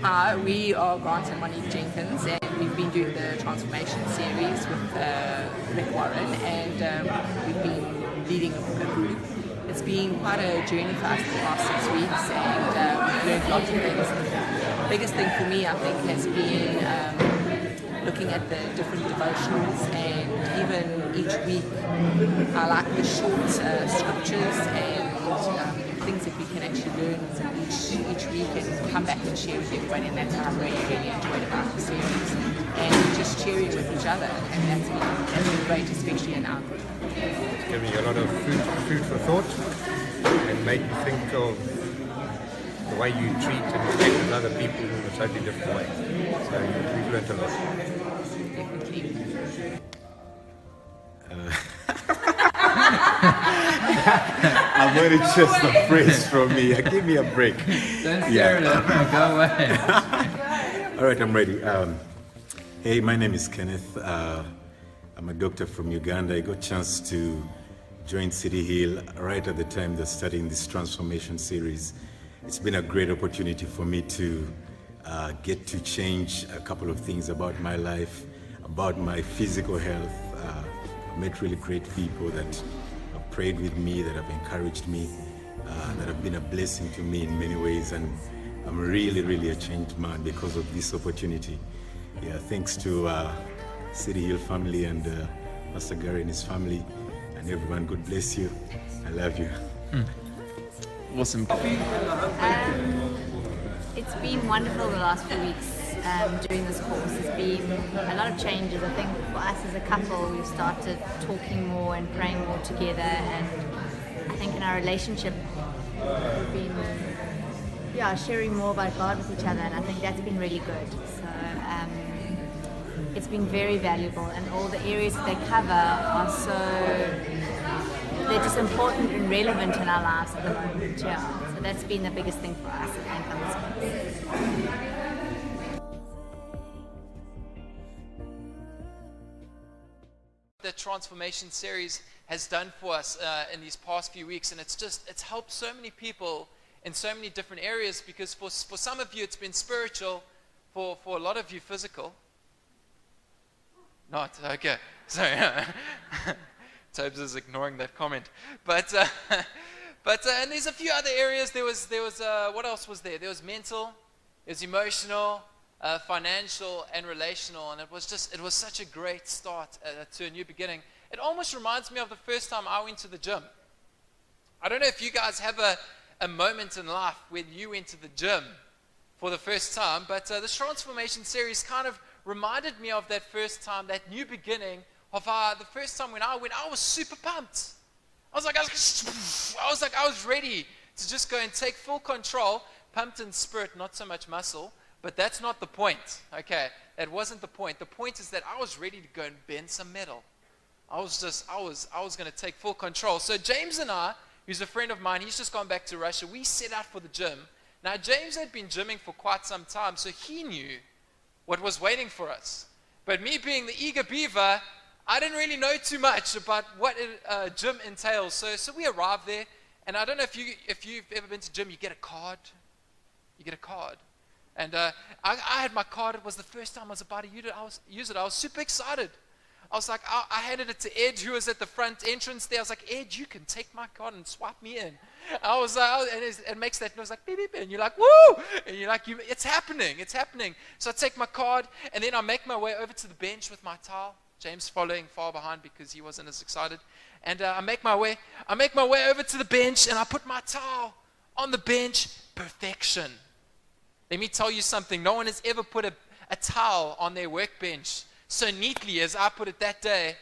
Hi, we are Grant and Monique Jenkins, and we've been doing the Transformation series with Rick Warren, and we've been leading a group. It's been quite a journey for us the past 6 weeks, and we've learned lots of things. The biggest thing for me, I think, has been looking at the different devotionals, and even each week I like the short scriptures and things that we can actually learn each week and come back and share with everybody, and that's what I've really enjoyed about the series, and just sharing with each other, and that's been great, especially in our group. It's given me a lot of food for thought and made me think of the way you treat and relate with other people in a totally different way. So we've learned a lot. Definitely. I'm going to just a phrase from me. Give me a break. Don't stare at it. Go away. All right, I'm ready. Hey, my name is Kenneth. I'm a doctor from Uganda. I got a chance to join City Hill right at the time they're starting this transformation series. It's been a great opportunity for me to get to change a couple of things about my life, about my physical health. I've met really great people that have prayed with me, that have encouraged me, that have been a blessing to me in many ways, and I'm really a changed man because of this opportunity. Yeah, thanks to City Hill family and Pastor Gary and his family and everyone. God bless you. I love you. Awesome. It's been wonderful the last few weeks doing this course. There's been a lot of changes. I think for us as a couple, we've started talking more and praying more together, and I think in our relationship, we've been sharing more about God with each other, and I think that's been really good. So it's been very valuable, and all the areas that they cover are they're just important and relevant in our lives at the moment. Yeah. So that's been the biggest thing for us, I think, on this course. The Transformation series has done for us in these past few weeks, and it's helped so many people in so many different areas, because for some of you it's been spiritual, for a lot of you physical. Not okay. Sorry. Tobes is ignoring that comment, but and there's a few other areas. There was what else was there? There was mental, there's emotional, financial, and relational, and it was such a great start to a new beginning. It almost reminds me of the first time I went to the gym. I don't know if you guys have a moment in life when you went to the gym for the first time, but this Transformation series kind of reminded me of that first time, that new beginning of the first time when I went. I was super pumped. I was ready to just go and take full control, pumped in spirit, not so much muscle. But that's not the point, okay? That wasn't the point. The point is that I was ready to go and bend some metal. I was going to take full control. So James and I, who's a friend of mine, he's just gone back to Russia. We set out for the gym. Now, James had been gymming for quite some time, so he knew what was waiting for us. But me being the eager beaver, I didn't really know too much about what a gym entails. So we arrived there, and I don't know if you've ever been to gym, you get a card. You get a card. And I had my card. It was the first time I was about to use it. I was super excited. I was like, I handed it to Ed, who was at the front entrance there. I was like, Ed, you can take my card and swipe me in. And it makes that noise like beep, beep, and you're like, woo! And you're like, it's happening. So I take my card, and then I make my way over to the bench with my towel. James following far behind because he wasn't as excited. And I make my way over to the bench, and I put my towel on the bench. Perfection. Let me tell you something. No one has ever put a towel on their workbench so neatly as I put it that day.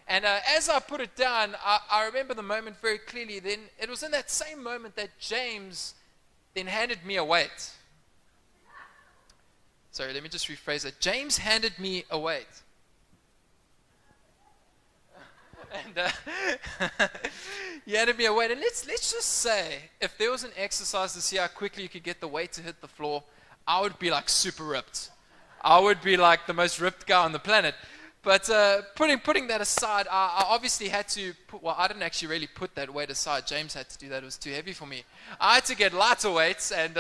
And as I put it down, I remember the moment very clearly. Then it was in that same moment that James then handed me a weight. Sorry, let me just rephrase it. James handed me a weight. And he handed me a weight. And let's just say, if there was an exercise to see how quickly you could get the weight to hit the floor, I would be like super ripped. I would be like the most ripped guy on the planet. But putting that aside, I obviously had to I didn't actually really put that weight aside. James had to do that. It was too heavy for me. I had to get lighter weights, and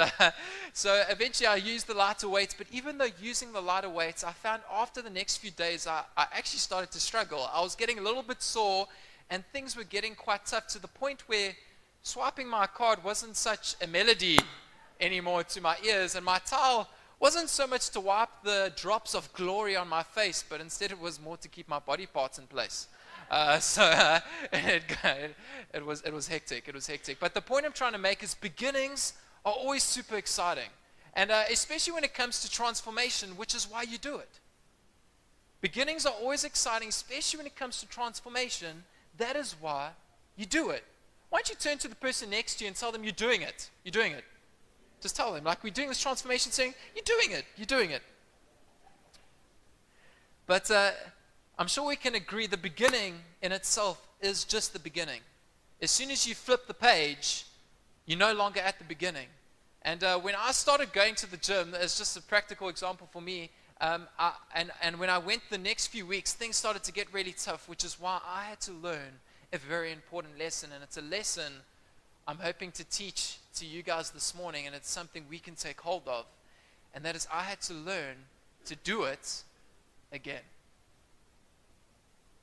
So eventually I used the lighter weights, but even though using the lighter weights, I found after the next few days, I actually started to struggle. I was getting a little bit sore, and things were getting quite tough to the point where swiping my card wasn't such a melody anymore to my ears, and my towel wasn't so much to wipe the drops of glory on my face, but instead it was more to keep my body parts in place. It was hectic. It was hectic. But the point I'm trying to make is beginnings are always super exciting, and especially when it comes to transformation, which is why you do it. Beginnings are always exciting, especially when it comes to transformation. That is why you do it. Why don't you turn to the person next to you and tell them you're doing it? You're doing it. Just tell them, like, we're doing this transformation, saying, you're doing it. You're doing it. But I'm sure we can agree the beginning in itself is just the beginning. As soon as you flip the page, you're no longer at the beginning. And when I started going to the gym, as just a practical example for me, and when I went the next few weeks, things started to get really tough, which is why I had to learn a very important lesson. And it's a lesson I'm hoping to teach to you guys this morning, and it's something we can take hold of. And that is, I had to learn to do it again.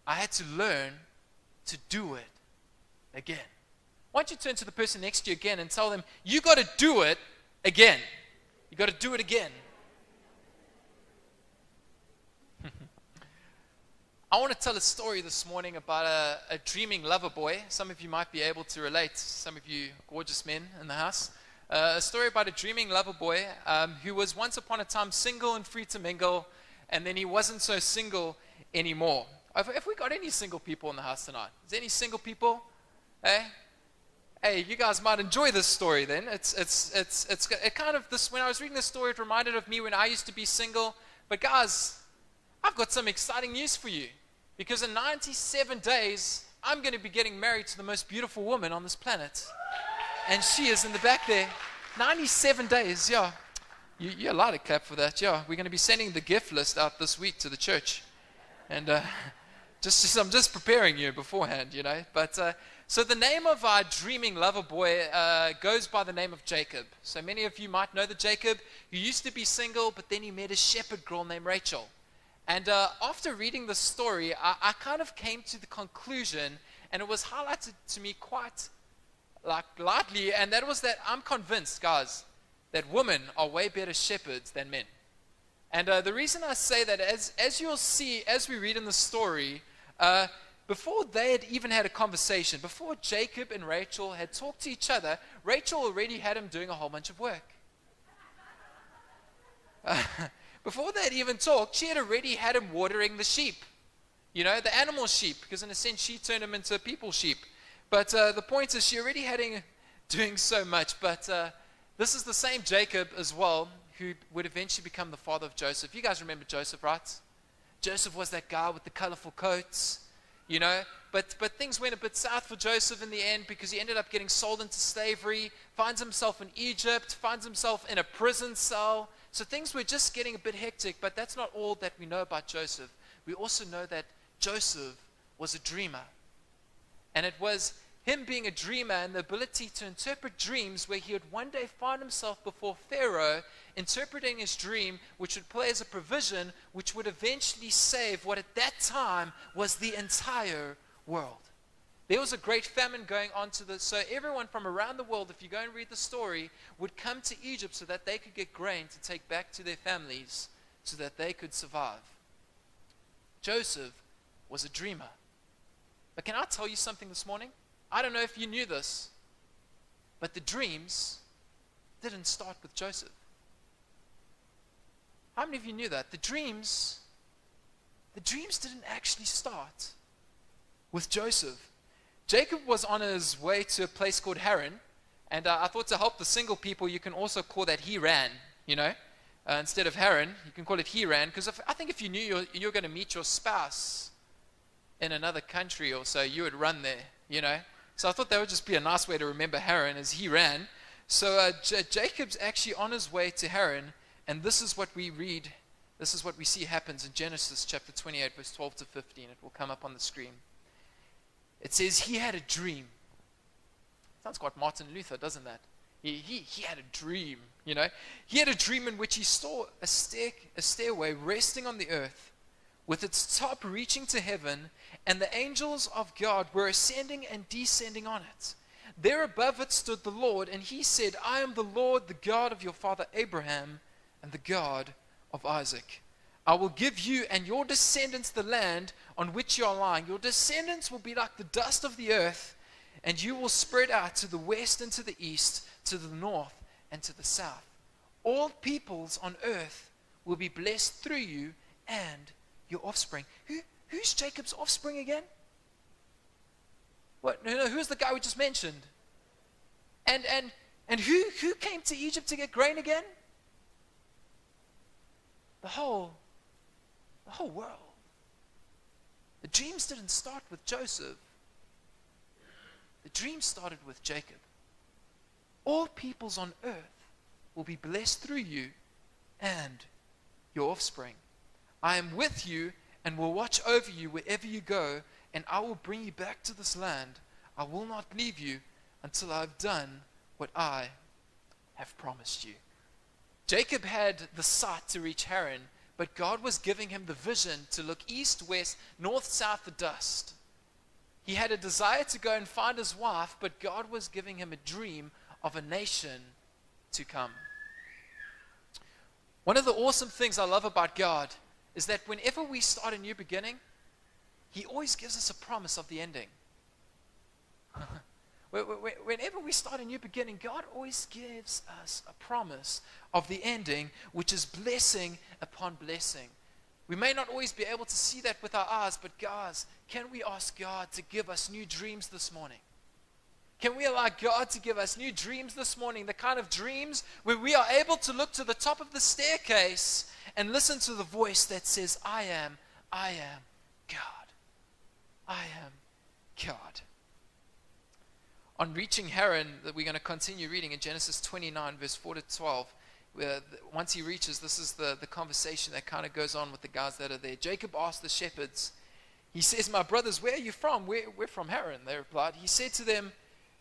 I had to learn to do it again. Why don't you turn to the person next to you again and tell them, you got to do it again. You got to do it again. I want to tell a story this morning about a dreaming lover boy. Some of you might be able to relate, some of you gorgeous men in the house. A story about a dreaming lover boy who was once upon a time single and free to mingle, and then he wasn't so single anymore. Have we got any single people in the house tonight? Is there any single people? Hey, you guys might enjoy this story then. It kind of, this, when I was reading this story, it reminded of me when I used to be single. But guys, I've got some exciting news for you. Because in 97 days, I'm going to be getting married to the most beautiful woman on this planet. And she is in the back there. 97 days, yeah. You're allowed to clap for that, yeah. We're going to be sending the gift list out this week to the church. And I'm just preparing you beforehand, you know. But so the name of our dreaming lover boy goes by the name of Jacob. So many of you might know the Jacob who used to be single, but then he met a shepherd girl named Rachel. And after reading the story, I kind of came to the conclusion, and it was highlighted to me quite lightly, and that was that I'm convinced, guys, that women are way better shepherds than men. And the reason I say that, as you'll see, as we read in the story, before they had even had a conversation, before Jacob and Rachel had talked to each other, Rachel already had him doing a whole bunch of work. Before they had even talked, she had already had him watering the sheep. You know, the animal sheep, because in a sense she turned him into a people sheep. But the point is, she already had him doing so much. But this is the same Jacob as well, who would eventually become the father of Joseph. You guys remember Joseph, right? Joseph was that guy with the colorful coats, you know. But things went a bit south for Joseph in the end, because he ended up getting sold into slavery, finds himself in Egypt, finds himself in a prison cell. So things were just getting a bit hectic, but that's not all that we know about Joseph. We also know that Joseph was a dreamer. And it was him being a dreamer and the ability to interpret dreams, where he would one day find himself before Pharaoh, interpreting his dream, which would play as a provision, which would eventually save what at that time was the entire world. There was a great famine going on so everyone from around the world, if you go and read the story, would come to Egypt so that they could get grain to take back to their families so that they could survive. Joseph was a dreamer. But can I tell you something this morning? I don't know if you knew this, but the dreams didn't start with Joseph. How many of you knew that? The dreams didn't actually start with Joseph. Jacob was on his way to a place called Haran, and I thought to help the single people, you can also call that Haran, you know. Instead of Haran, you can call it Haran, because I think if you knew you're going to meet your spouse in another country or so, you would run there, you know. So I thought that would just be a nice way to remember Haran, as Haran. So Jacob's actually on his way to Haran, and this is what we read, this is what we see happens in Genesis chapter 28, verse 12 to 15. It will come up on the screen. It says, he had a dream. Sounds quite Martin Luther, doesn't that? He had a dream, you know. He had a dream in which he saw a stairway resting on the earth with its top reaching to heaven, and the angels of God were ascending and descending on it. There above it stood the Lord, and he said, I am the Lord, the God of your father Abraham, and the God of Isaac. I will give you and your descendants the land on which you are lying. Your descendants will be like the dust of the earth, and you will spread out to the west and to the east, to the north and to the south. All peoples on earth will be blessed through you and your offspring. Who's Jacob's offspring again? What? No, who's the guy we just mentioned? And who came to Egypt to get grain again? The whole world. The dreams didn't start with Joseph. The dream started with Jacob. All peoples on earth will be blessed through you and your offspring. I am with you and will watch over you wherever you go, and I will bring you back to this land. I will not leave you until I have done what I have promised you. Jacob had the sight to reach Haran, but God was giving him the vision to look east, west, north, south, the dust. He had a desire to go and find his wife, but God was giving him a dream of a nation to come. One of the awesome things I love about God is that whenever we start a new beginning, He always gives us a promise of the ending. Whenever we start a new beginning, God always gives us a promise of the ending, which is blessing upon blessing. We may not always be able to see that with our eyes, but guys, can we ask God to give us new dreams this morning? Can we allow God to give us new dreams this morning? The kind of dreams where we are able to look to the top of the staircase and listen to the voice that says, I am God. I am God. On reaching Haran, that we're going to continue reading in Genesis 29, verse 4 to 12. Where once he reaches, this is the conversation that kind of goes on with the guys that are there. Jacob asked the shepherds, he says, my brothers, where are you from? We're from Haran, they replied. He said to them,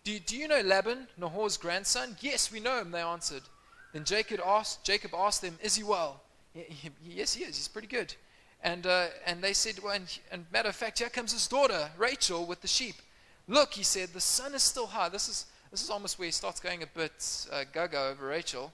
do you know Laban, Nahor's grandson? Yes, we know him, they answered. Then Jacob asked them, is he well? Yes, he is. He's pretty good. And they said, well, and matter of fact, here comes his daughter, Rachel, with the sheep. Look, he said, the sun is still high. This is almost where he starts going a bit gaga over Rachel.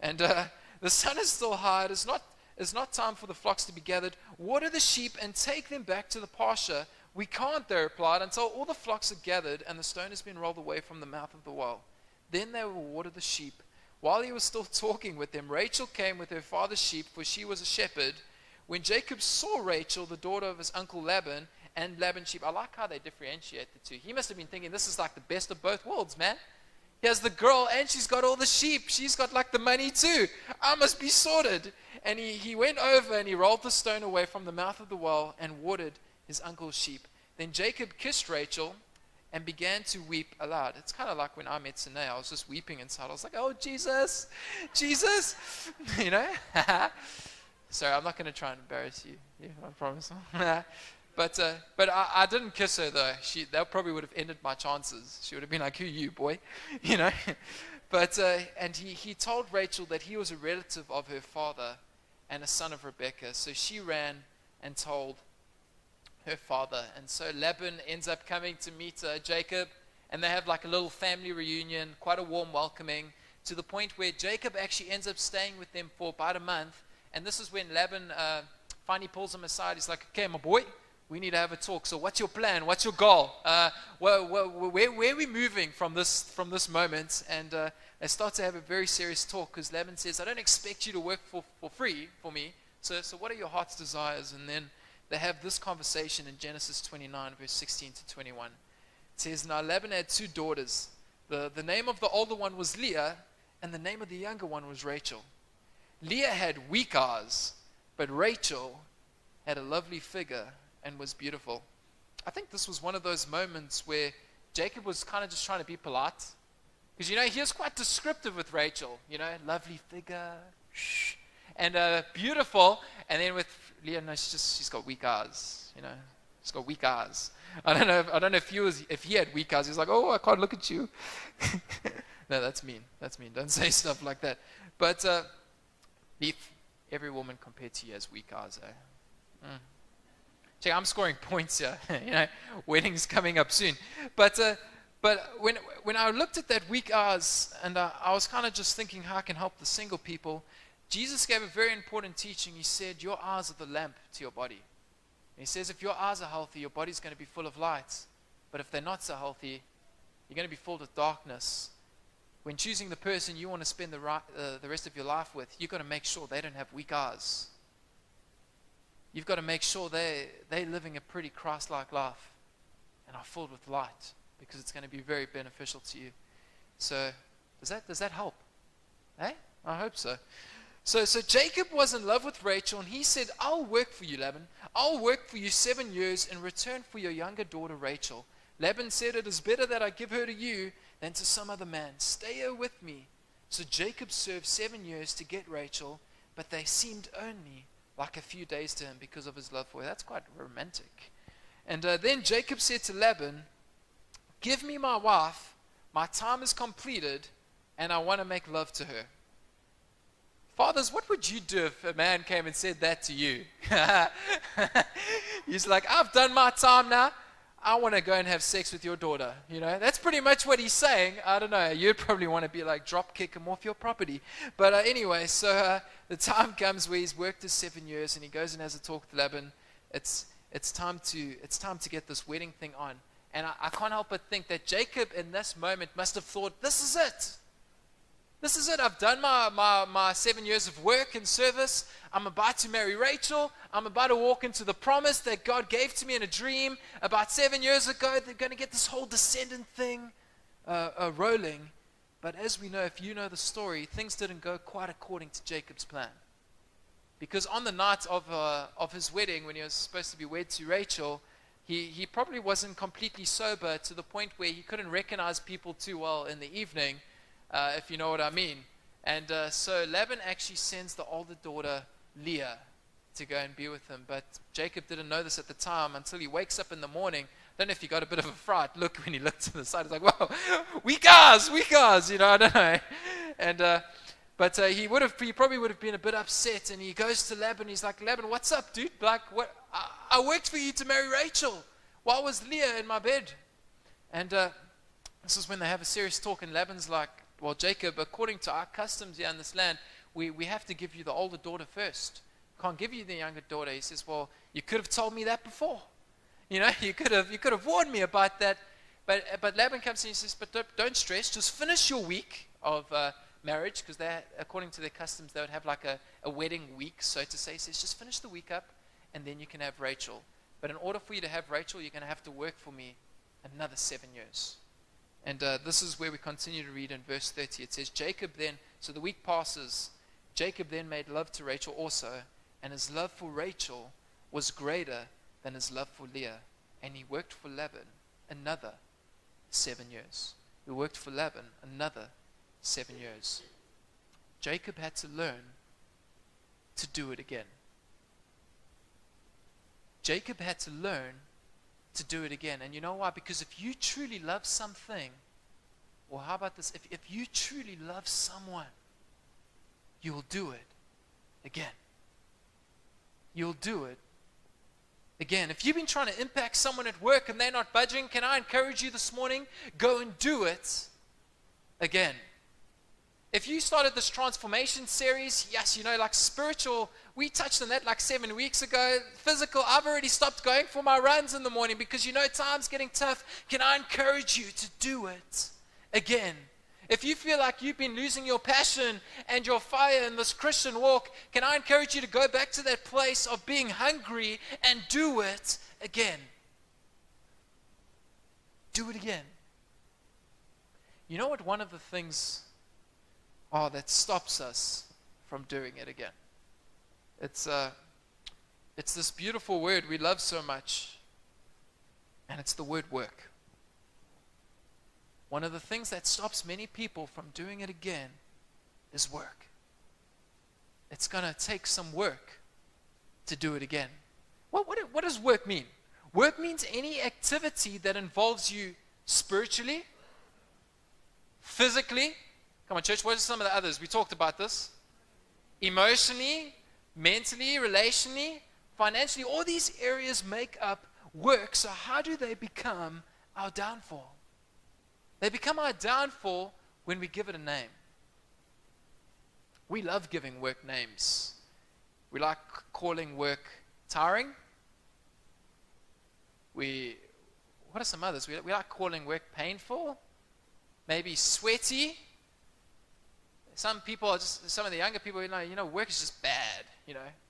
And the sun is still high. It is not time for the flocks to be gathered. Water the sheep and take them back to the pasture. We can't, they replied, until all the flocks are gathered and the stone has been rolled away from the mouth of the well. Then they will water the sheep. While he was still talking with them, Rachel came with her father's sheep, for she was a shepherd. When Jacob saw Rachel, the daughter of his uncle Laban, and Laban's sheep, I like how they differentiate the two. He must have been thinking, this is like the best of both worlds, man. He has the girl and she's got all the sheep. She's got like the money too. I must be sorted. And he went over and he rolled the stone away from the mouth of the well and watered his uncle's sheep. Then Jacob kissed Rachel and began to weep aloud. It's kind of like when I met Sine. I was just weeping inside. I was like, oh, Jesus, Jesus. You know? Sorry, I'm not going to try and embarrass you. Yeah, I promise. But I didn't kiss her though. That probably would have ended my chances. She would have been like, who you, boy? You know? But and he told Rachel that he was a relative of her father and a son of Rebekah. So she ran and told her father. And so Laban ends up coming to meet Jacob, and they have like a little family reunion, quite a warm welcoming, to the point where Jacob actually ends up staying with them for about a month. And this is when Laban finally pulls him aside. He's like, okay, my boy, we need to have a talk. So what's your plan? What's your goal? Where are we moving from this moment? And they start to have a very serious talk, because Laban says, I don't expect you to work for free for me. So what are your heart's desires? And then they have this conversation in Genesis 29, verse 16 to 21. It says, now Laban had two daughters. The name of the older one was Leah, and the name of the younger one was Rachel. Leah had weak eyes, but Rachel had a lovely figure and was beautiful. I think this was one of those moments where Jacob was kind of just trying to be polite. Because, you know, he was quite descriptive with Rachel. You know, lovely figure, and beautiful. And then with Leah, no, she's got weak eyes. You know, she's got weak eyes. I don't know if he had weak eyes. He's like, oh, I can't look at you. No, that's mean. That's mean. Don't say stuff like that. But Leaf, every woman compared to you has weak eyes, eh? Check, I'm scoring points here. Wedding's coming up soon. But when I looked at that weak eyes, and I was kind of just thinking how I can help the single people, Jesus gave a very important teaching. He said, your eyes are the lamp to your body. And he says, if your eyes are healthy, your body's going to be full of light. But if they're not so healthy, you're going to be filled with darkness. When choosing the person you want to spend the rest of your life with, you've got to make sure they don't have weak eyes. You've got to make sure they're living a pretty Christ-like life and are filled with light, because it's going to be very beneficial to you. So does that help? Hey? I hope so. So Jacob was in love with Rachel, and he said, I'll work for you, Laban. I'll work for you 7 years in return for your younger daughter, Rachel. Laban said, it is better that I give her to you than to some other man. Stay here with me. So Jacob served 7 years to get Rachel, but they seemed only like a few days to him because of his love for her. That's quite romantic. And then Jacob said to Laban, give me my wife. My time is completed, and I want to make love to her. Fathers, what would you do if a man came and said that to you? He's like, I've done my time now. I want to go and have sex with your daughter. That's pretty much what he's saying. I don't know. You'd probably want to be like, drop kick him off your property. But anyway, so the time comes where he's worked his 7 years, and he goes and has a talk with Laban. It's time to get this wedding thing on. And I can't help but think that Jacob in this moment must have thought, this is it. This is it. I've done my 7 years of work and service. I'm about to marry Rachel. I'm about to walk into the promise that God gave to me in a dream about 7 years ago. They're going to get this whole descendant thing rolling. But as we know, if you know the story, things didn't go quite according to Jacob's plan. Because on the night of his wedding, when he was supposed to be wed to Rachel, he probably wasn't completely sober to the point where he couldn't recognize people too well in the evening. If you know what I mean. And so Laban actually sends the older daughter, Leah, to go and be with him. But Jacob didn't know this at the time until he wakes up in the morning. I don't know if he got a bit of a fright look when he looked to the side. He's like, whoa, weak eyes, I don't know. And but he probably would have been a bit upset. And he goes to Laban. He's like, Laban, what's up, dude? Like, what? I worked for you to marry Rachel. Why was Leah in my bed? And this is when they have a serious talk. And Laban's like, well, Jacob, according to our customs here in this land, we have to give you the older daughter first. Can't give you the younger daughter. He says, well, you could have told me that before. You could have warned me about that. But Laban comes in and says, but don't stress. Just finish your week of marriage, because according to their customs, they would have like a wedding week, so to say. He says, just finish the week up, and then you can have Rachel. But in order for you to have Rachel, you're going to have to work for me another 7 years. And this is where we continue to read in verse 30. It says, Jacob then, so the week passes, Jacob then made love to Rachel also, and his love for Rachel was greater than his love for Leah. And he worked for Laban another 7 years. He worked for Laban another 7 years. Jacob had to learn to do it again. Jacob had to learn to do it again. And you know why? Because if you truly love something, or how about this? If you truly love someone, you'll do it again. You'll do it again. If you've been trying to impact someone at work and they're not budging, can I encourage you this morning? Go and do it again. If you started this transformation series, yes, like spiritual, we touched on that like 7 weeks ago. Physical, I've already stopped going for my runs in the morning because time's getting tough. Can I encourage you to do it again? If you feel like you've been losing your passion and your fire in this Christian walk, can I encourage you to go back to that place of being hungry and do it again? Do it again. You know what one of the things that stops us from doing it again? It's this beautiful word we love so much, and it's the word work. One of the things that stops many people from doing it again is work. It's going to take some work to do it again. What does work mean? Work means any activity that involves you spiritually, physically. Come on, church, what are some of the others? We talked about this. Emotionally, mentally, relationally, financially. All these areas make up work. So how do they become our downfall? They become our downfall when we give it a name. We love giving work names. We like calling work tiring. What are some others? We like calling work painful, maybe sweaty. Some people are just, some of the younger people, work is just bad.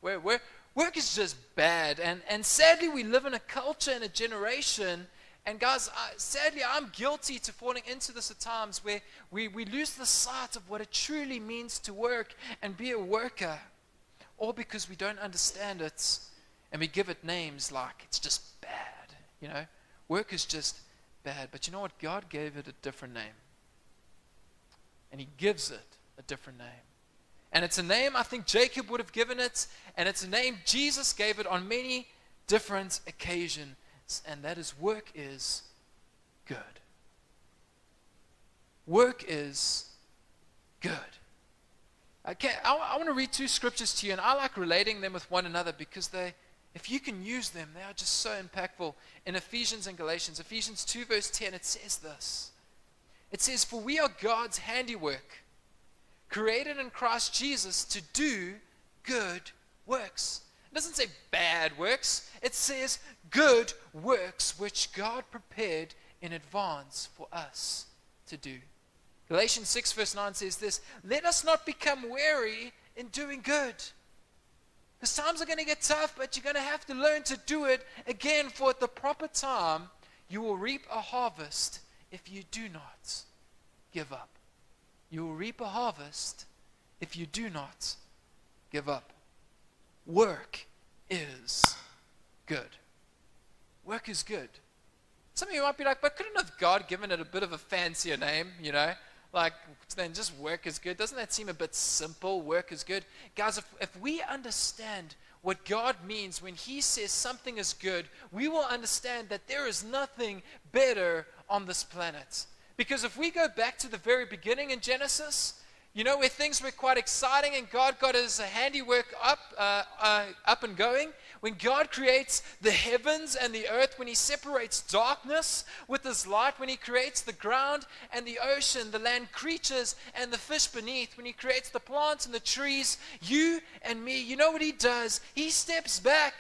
Work is just bad. And sadly, we live in a culture and a generation. And guys, sadly, I'm guilty to falling into this at times where we lose the sight of what it truly means to work and be a worker. All because we don't understand it and we give it names like it's just bad. Work is just bad. But you know what? God gave it a different name. And He gives it a different name. And it's a name I think Jacob would have given it. And it's a name Jesus gave it on many different occasions. And that is, work is good. Work is good. Okay, I want to read two scriptures to you, and I like relating them with one another because if you can use them, they are just so impactful. In Ephesians and Galatians, Ephesians 2 verse 10, it says this. It says, "For we are God's handiwork, created in Christ Jesus to do good works." It doesn't say bad works. It says good works which God prepared in advance for us to do. Galatians 6 verse 9 says this, "Let us not become weary in doing good." Because times are going to get tough, but you're going to have to learn to do it again, for at the proper time you will reap a harvest if you do not give up. You will reap a harvest if you do not give up. Work is good. Work is good. Some of you might be like, but couldn't have God given it a bit of a fancier name, Like, then just work is good. Doesn't that seem a bit simple? Work is good. Guys, if we understand what God means when He says something is good, we will understand that there is nothing better on this planet. Because if we go back to the very beginning in Genesis, where things were quite exciting and God got His handiwork up and going. When God creates the heavens and the earth, when He separates darkness with His light, when He creates the ground and the ocean, the land creatures and the fish beneath, when He creates the plants and the trees, you and me, you know what He does? He steps back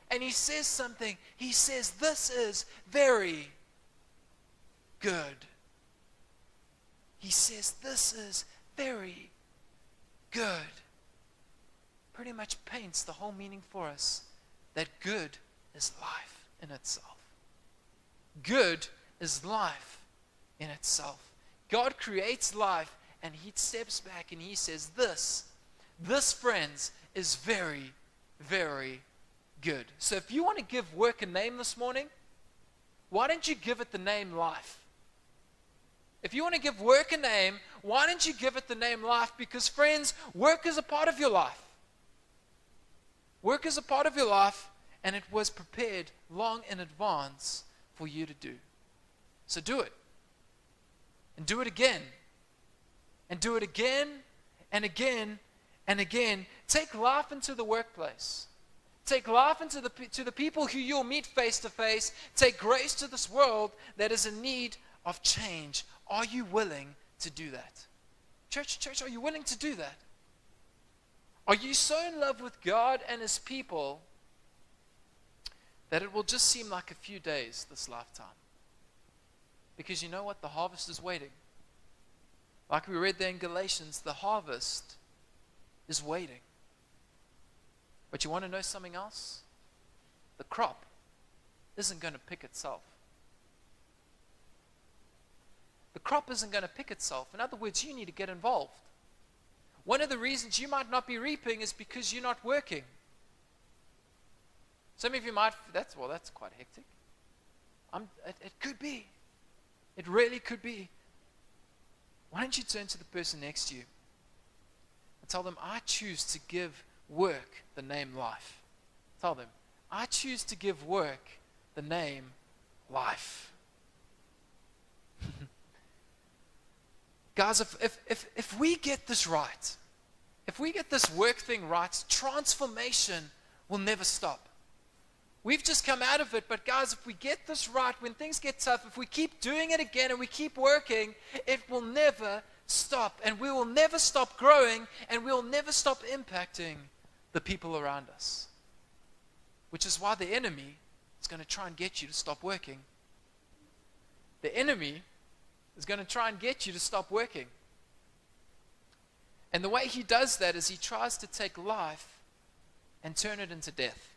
and He says something. He says, "This is very good." He says, "This is very good." Pretty much paints the whole meaning for us that good is life in itself. Good is life in itself. God creates life and He steps back and He says, this friends is very, very good. So if you want to give work a name this morning, why don't you give it the name life? If you want to give work a name, why don't you give it the name life? Because friends, work is a part of your life. Work is a part of your life, and it was prepared long in advance for you to do. So do it. And do it again. And do it again and again and again. Take life into the workplace. Take life into to the people who you'll meet face to face. Take grace to this world that is in need of change. Are you willing to do that? Church, are you willing to do that? Are you so in love with God and His people that it will just seem like a few days this lifetime? Because you know what? The harvest is waiting. Like we read there in Galatians, the harvest is waiting. But you want to know something else? The crop isn't going to pick itself. The crop isn't going to pick itself. In other words, you need to get involved. One of the reasons you might not be reaping is because you're not working. Some of you might, that's quite hectic. It could be. It really could be. Why don't you turn to the person next to you and tell them, I choose to give work the name life. Tell them, I choose to give work the name life. Guys, if we get this right, if we get this work thing right, transformation will never stop. We've just come out of it, but guys, if we get this right, when things get tough, if we keep doing it again and we keep working, it will never stop. And we will never stop growing, and we will never stop impacting the people around us. Which is why the enemy is going to try and get you to stop working. The enemy is going to try and get you to stop working. And the way he does that is he tries to take life and turn it into death.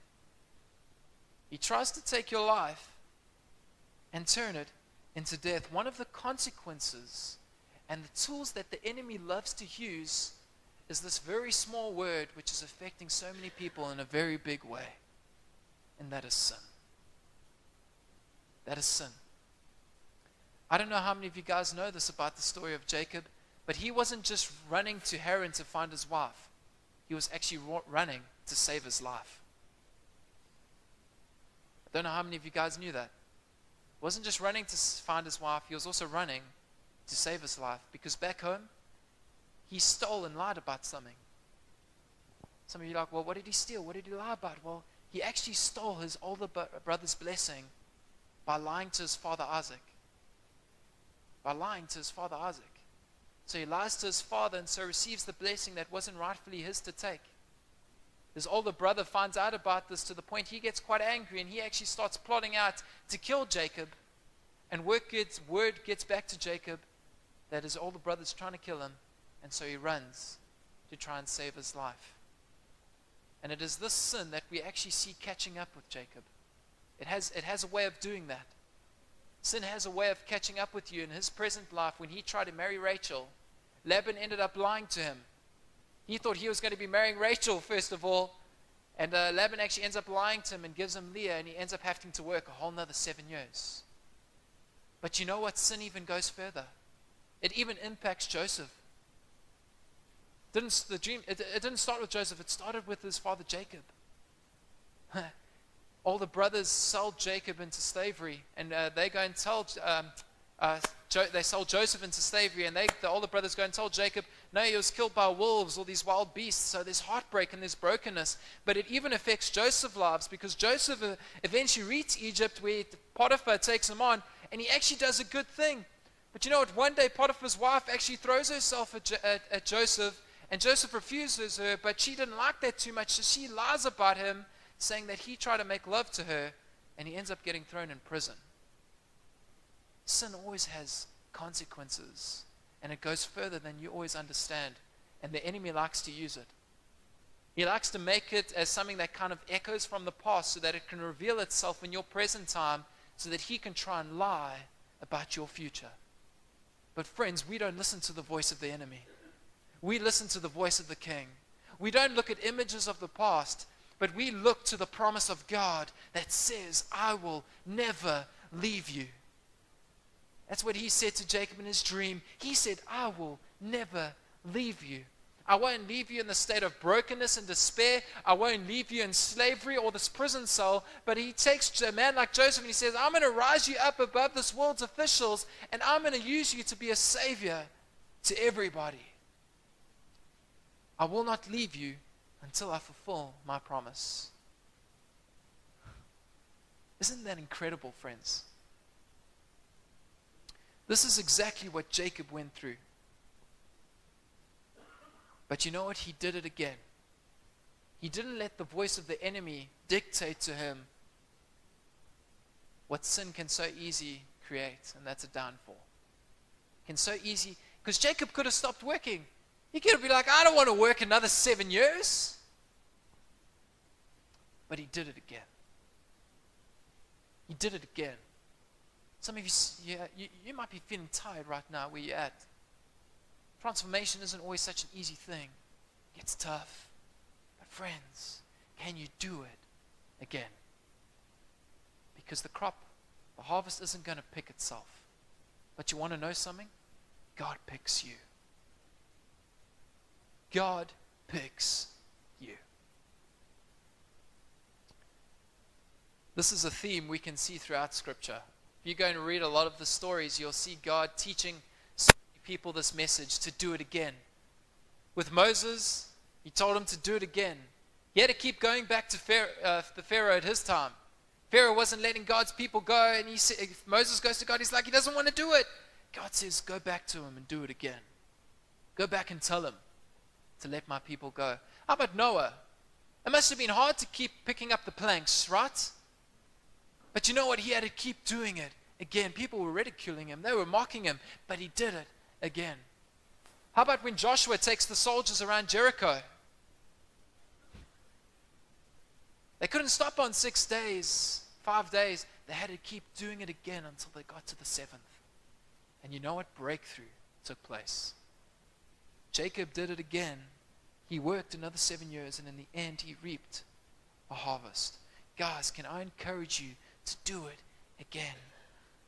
He tries to take your life and turn it into death. One of the consequences and the tools that the enemy loves to use is this very small word which is affecting so many people in a very big way. And that is sin. That is sin. I don't know how many of you guys know this about the story of Jacob, but he wasn't just running to Haran to find his wife. He was actually running to save his life. I don't know how many of you guys knew that. He wasn't just running to find his wife, he was also running to save his life. Because back home, he stole and lied about something. Some of you are like, well, what did he steal? What did he lie about? Well, he actually stole his older brother's blessing by lying to his father Isaac. By lying to his father Isaac. So he lies to his father and so receives the blessing that wasn't rightfully his to take. His older brother finds out about this to the point he gets quite angry and he actually starts plotting out to kill Jacob. And word gets back to Jacob that his older brother's trying to kill him, and so he runs to try and save his life. And it is this sin that we actually see catching up with Jacob. It has a way of doing that. Sin has a way of catching up with you in his present life. When he tried to marry Rachel, Laban ended up lying to him. He thought he was going to be marrying Rachel first of all, and Laban actually ends up lying to him and gives him Leah, and he ends up having to work a whole nother 7 years. But you know what? Sin even goes further. It even impacts Joseph. It didn't start with Joseph, it started with his father Jacob. All the brothers sold Jacob into slavery, and they go and tell they sold Joseph into slavery, and the older brothers go and tell Jacob, no, he was killed by wolves or these wild beasts. So there's heartbreak and there's brokenness. But it even affects Joseph's lives, because Joseph eventually reaches Egypt, where Potiphar takes him on, and he actually does a good thing. But you know what? One day Potiphar's wife actually throws herself at Joseph, and Joseph refuses her, but she didn't like that too much, so she lies about him, saying that he tried to make love to her, and he ends up getting thrown in prison. Sin always has consequences, and it goes further than you always understand, and the enemy likes to use it. He likes to make it as something that kind of echoes from the past so that it can reveal itself in your present time, so that he can try and lie about your future. But friends, we don't listen to the voice of the enemy. We listen to the voice of the King. We don't look at images of the past, but we look to the promise of God that says, I will never leave you. That's what he said to Jacob in his dream. He said, I will never leave you. I won't leave you in the state of brokenness and despair. I won't leave you in slavery or this prison cell. But he takes a man like Joseph and he says, I'm going to rise you up above this world's officials, and I'm going to use you to be a savior to everybody. I will not leave you until I fulfill my promise. Isn't that incredible, friends? This is exactly what Jacob went through. But you know what? He did it again. He didn't let the voice of the enemy dictate to him what sin can so easily create, and that's a downfall. Can so easy, because Jacob could have stopped working. He could have been like, I don't want to work another 7 years. But he did it again. He did it again. Some of you, you might be feeling tired right now where you're at. Transformation isn't always such an easy thing. It gets tough. But friends, can you do it again? Because the harvest isn't going to pick itself. But you want to know something? God picks you. God picks you. This is a theme we can see throughout Scripture. If you're going to read a lot of the stories, you'll see God teaching so many people this message to do it again. With Moses, he told him to do it again. He had to keep going back to the Pharaoh at his time. Pharaoh wasn't letting God's people go, and he said, if Moses goes to God, he's like, he doesn't want to do it. God says, go back to him and do it again. Go back and tell him to let my people go. How about Noah? It must have been hard to keep picking up the planks, right? But you know what? He had to keep doing it again. People were ridiculing him. They were mocking him, but he did it again. How about when Joshua takes the soldiers around Jericho? They couldn't stop on 6 days, 5 days. They had to keep doing it again until they got to the 7th. And you know what? Breakthrough took place. Jacob did it again. He worked another 7 years, and in the end, he reaped a harvest. Guys, can I encourage you to do it again?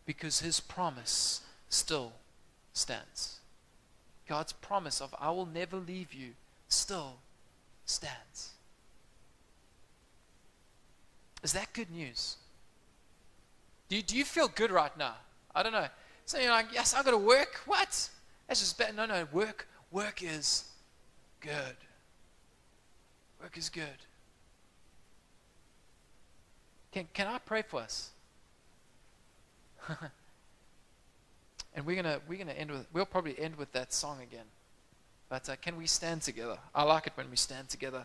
Because his promise still stands. God's promise of I will never leave you still stands. Is that good news? Do you feel good right now? I don't know. So you're like, yes, I've got to work. What? That's just bad. No, work is good. Work is good. Can I pray for us? And we're gonna end with, we'll probably end with that song again. But can we stand together? I like it when we stand together.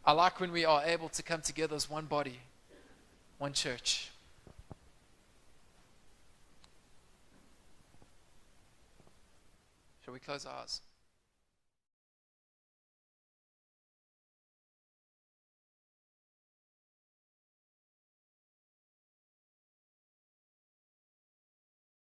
I like when we are able to come together as one body, one church. Shall we close our eyes?